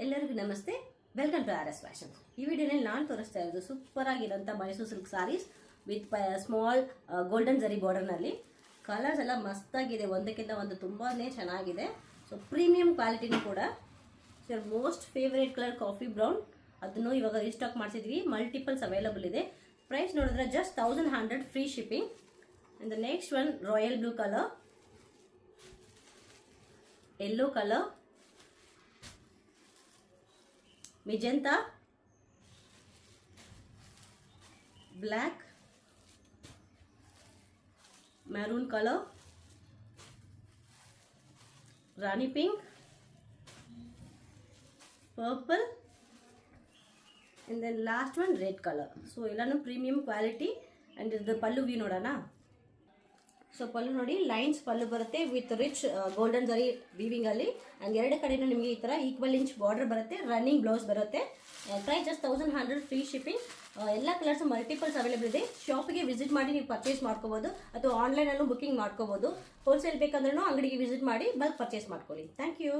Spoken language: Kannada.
ಎಲ್ಲರಿಗೂ ನಮಸ್ತೆ, welcome to R S fashion. ಈ ವಿಡಿಯೋನಲ್ಲಿ ನಾನು ತೋರಿಸ್ತಾ ಇರೋದು ಸೂಪರ್ ಆಗಿರೋಂಥ Mysuru silk saris with small golden zari ಬಾರ್ಡರ್ನಲ್ಲಿ. ಕಲರ್ಸ್ ಎಲ್ಲ ಮಸ್ತಾಗಿದೆ, ಒಂದಕ್ಕಿಂತ ಒಂದು ತುಂಬಾ ಚೆನ್ನಾಗಿದೆ. ಸೊ ಪ್ರೀಮಿಯಂ ಕ್ವಾಲಿಟಿನೂ ಕೂಡ. So most favourite colour coffee brown, ಅದನ್ನು ಇವಾಗ ರೀಸ್ಟಾಕ್ ಮಾಡಿಸಿದ್ವಿ. ಮಲ್ಟಿಪಲ್ಸ್ ಅವೈಲಬಲ್ ಇದೆ. ಪ್ರೈಸ್ ನೋಡಿದ್ರೆ just 1100 free shipping. And the next one royal blue colour, yellow color, magenta, black, maroon color, rani pink, purple, and then last one red color. So ಎಲ್ಲಾನು ಪ್ರೀಮಿಯಂ ಕ್ವಾಲಿಟಿ. ಅಂಡ್ ಇದು ಪಲ್ಲು ವ್ಯೂ ನೋಡೋಣ. ಸೊ ಪಲ್ಲು ನೋಡಿ, ಲೈನ್ಸ್ ಪಲ್ಲು ಬರುತ್ತೆ with rich golden zari weaving ಅಲ್ಲಿ. ಅಂಡ್ ಎರಡು ಕಡೆನೂ ನಿಮಗೆ ಈ ತರ ಈಕ್ವಲ್ ಇಂಚ್ ಬಾರ್ಡರ್ ಬರುತ್ತೆ. ರನ್ನಿಂಗ್ ಬ್ಲೌಸ್ ಬರುತ್ತೆ. Price just 1100 free shipping. ಎಲ್ಲ ಕಲರ್ಸ್ ಮಲ್ಟಿಪಲ್ಸ್ ಅವೈಲೇಬಲ್ ಇದೆ. ಶಾಪಿಗೆ ವಿಸಿಟ್ ಮಾಡಿ ನೀವು ಪರ್ಚೇಸ್ ಮಾಡ್ಕೋಬಹುದು, ಅಥವಾ ಆನ್ಲೈನ್ ಅಲ್ಲೂ ಬುಕಿಂಗ್ ಮಾಡ್ಕೋಬಹುದು. ಹೋಲ್ಸೇಲ್ ಬೇಕಂದ್ರೂ ಅಂಗಡಿಗೆ ವಿಸಿಟ್ ಮಾಡಿ ಬಲ್ಕ್ ಪರ್ಚೇಸ್ ಮಾಡ್ಕೊಳ್ಳಿ. Thank you.